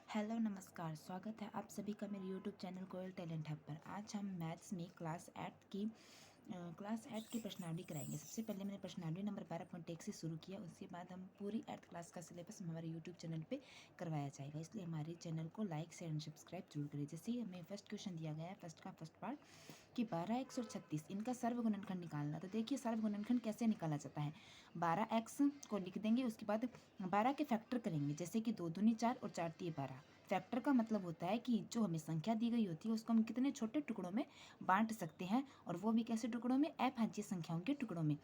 Hello नमस्कार, स्वागत है आप सभी का मेरे यूट्यूब चैनल कोयल टैलेंट हब पर। आज हम मैथ्स में क्लास 8 की प्रश्नावली कराएंगे। सबसे पहले मैंने प्रश्नावली नंबर 12.1 से शुरू किया, उसके बाद हम पूरी 8th क्लास का सिलेबस हमारे यूट्यूब चैनल पे करवाया जाएगा, इसलिए हमारे चैनल को लाइक शेयर एंड सब्सक्राइब जरूर करें। जैसे ही हमें फर्स्ट क्वेश्चन दिया गया है, फर्स्ट पार्ट कि 12 x और 36 इनका सर्वगुणनखंड निकालना। तो देखिए सर्वगुणनखंड कैसे निकाला जाता है। 12x को लिख देंगे, उसके बाद 12 के फैक्टर करेंगे, जैसे कि 2 दूनी 4 और 4 तिये 12। फैक्टर का मतलब होता है कि जो हमें संख्या दी गई होती है उसको हम कितने छोटे टुकड़ों में बांट सकते हैं, और वो भी कैसे टुकड़ों में, अभाज्य संख्याओं के टुकड़ों में।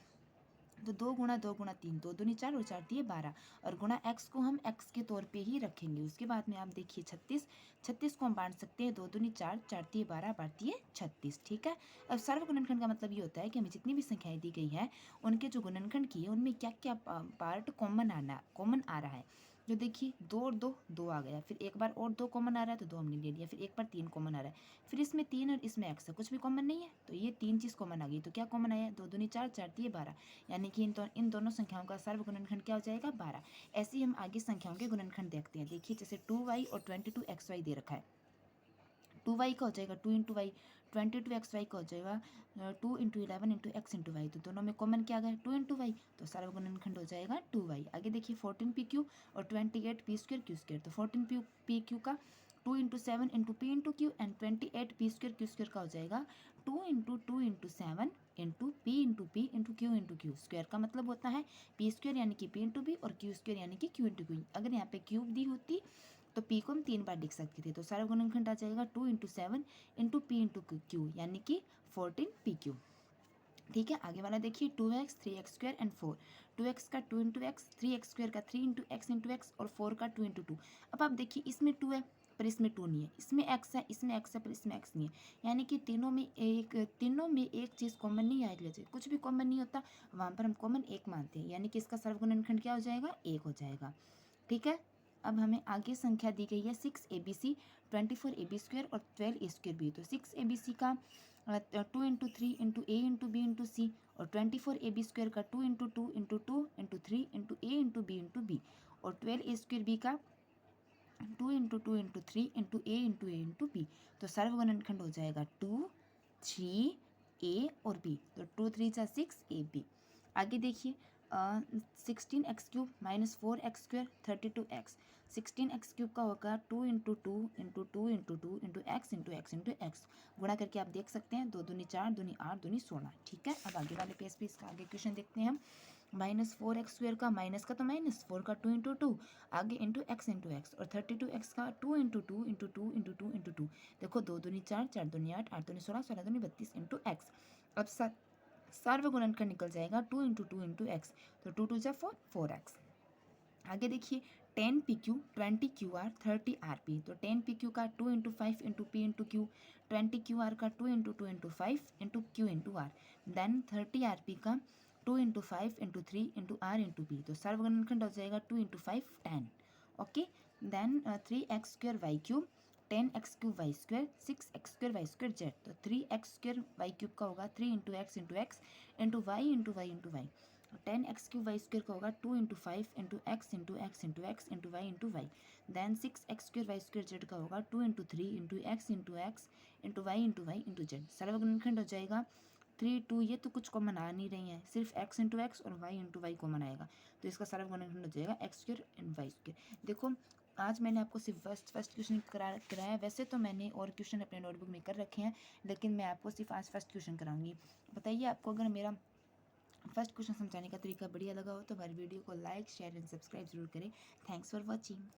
तो 2 गुणा 2 गुणा 3, 2 दूनी 4 और 4 तिये 12, और गुणा x को हम x के तौर पे ही रखेंगे। उसके बाद में आप देखिए 36 को हम बांट सकते हैं, 2 दूनी 4, 4 तिये 12, 12 तिये 36। ठीक है। अब सर्वगुणनखंड का मतलब ये होता है कि हमें जितनी भी संख्याएं दी गई है उनके जो गुणनखंड की है उनमें क्या क्या पार्ट कॉमन आ रहा है। जो देखिए 2 और 2, 2 आ गया, फिर एक बार और 2 कॉमन आ रहा है तो 2 हमने ले लिया, फिर एक बार 3 कॉमन आ रहा है, फिर इसमें 3 और इसमें x है, कुछ भी कॉमन नहीं है, तो ये 3 चीज़ कॉमन आ गई। तो क्या कॉमन आया, 2 दूनी 4, 4 तिये 12, यानी कि इन दोनों संख्याओं का सर्वगुणनखंड क्या हो जाएगा, 12। ऐसे ही हम आगे संख्याओं के गुणनखंड देखते हैं। देखिए जैसे 2y और 22xy दे रखा है, 2y का हो जाएगा 2 इंटू वाई, 22xy का हो जाएगा 2 into 11 into X into Y. तो दोनों में कॉमन क्या आ गया, 2 इंटू वाई, तो सर्वगुणनखंड हो जाएगा 2y। आगे देखिए 14pq और 28p² q²। तो 14pq का 2 into 7 into p into Q, and 28p² q² का हो जाएगा 2 into 7 into p into p into q into Q. Square का मतलब होता है p² यानी कि p इंटू b और q² यानी कि q इंटू क्यू। अगर यहाँ पे क्यूब दी होती तो p को हम 3 बार लिख सकते थे। तो सर्वगुणनखंड आ जाएगा 2 into 7 into p into Q, यानी कि 14pq। ठीक है। आगे वाला देखिए 2x 3x² एंड 4। 2x का 2 इंटू एक्स, 3x² का 3 इंटू एक्स और 4 का 2 इंटू 2। अब आप देखिए इसमें 2 है पर इसमें 2 नहीं है, इसमें x है, इसमें x है पर इसमें x नहीं है, यानी कि तीनों में एक चीज़ कॉमन नहीं आएगी। कुछ भी कॉमन नहीं होता वहाँ पर हम कॉमन एक मानते हैं, यानी कि इसका सर्वगुणनखंड क्या हो जाएगा, 1 हो जाएगा। ठीक है। अब हमें आगे संख्या दी गई है 6abc, 24ab² और 12a² तो 6abc का 2 into 3 into a into b into c, और 24ab² का 2 into 2 into 2 into 3 into a into b into b, और 12a² का 2 into 2 into 3 into a into b। तो सर्वगुणनखंड हो जाएगा 2 3 a और b, तो 2 3 जा 6ab। आगे देखिए 16x³ minus 4x² 32x। 16x³ का होगा 2 into 2 into 2 into 2 into X into X into x. गुणा करके आप देख सकते हैं, 2 दूनी 4, दूनी 8, दूनी 16। ठीक है। अब आगे वाले पेज पे इसका आगे क्वेश्चन देखते हैं हम। माइनस 4x² का माइनस का तो माइनस, 4 का 2 इंटू 2, आगे इंटू एक्स और 32x का 2 इंटू 2 इंटू 2 इंटू 2 इंटू 2। देखो 2 दूनी 4, 4 दूनी 8, 8 दूनी 16, 16 दूनी 32 इंटू एक्स। अब सर्वगुणनखंड निकल जाएगा 2 इंटू 2 इंटू एक्स, तो 2 2 जा 4, 4x। आगे देखिए 10pq 20qr 30rp। तो 10pq का 2 into 5 into p into q, 20qr का 2 into 2 into 5 into q into r, then 30rp का 2 into 5 into 3 into r into p। तो सर्वगुणनखंड हो जाएगा 2 into 5 10। Okay. Then 3x² y³ 10x³ y², 6x² y² z। तो 3x² y³ का होगा 3 into X into X into Y into Y into Y. 10x³ y² का होगा 2 into 5 into X into X into X into Y into Y. Then 6x² y² z का होगा 2 into 3 into X into Y into Z. सर्वगुणनखंड हो जाएगा 3 2, ये तो कुछ कॉमन आ नहीं रही है, सिर्फ एक्स इंटू एक्स और वाई इंटू वाई कॉमन आएगा, तो इसका सर्वगुणनखंड हो जाएगा x² एंड y²। देखो आज मैंने आपको सिर्फ फर्स्ट क्वेश्चन कराया। वैसे तो मैंने और क्वेश्चन अपने नोटबुक में कर रखे हैं, लेकिन मैं आपको सिर्फ आज फर्स्ट क्वेश्चन कराऊंगी। बताइए आपको अगर मेरा फर्स्ट क्वेश्चन समझाने का तरीका बढ़िया लगा हो तो हमारी वीडियो को लाइक शेयर एंड सब्सक्राइब जरूर करें। Thanks for watching.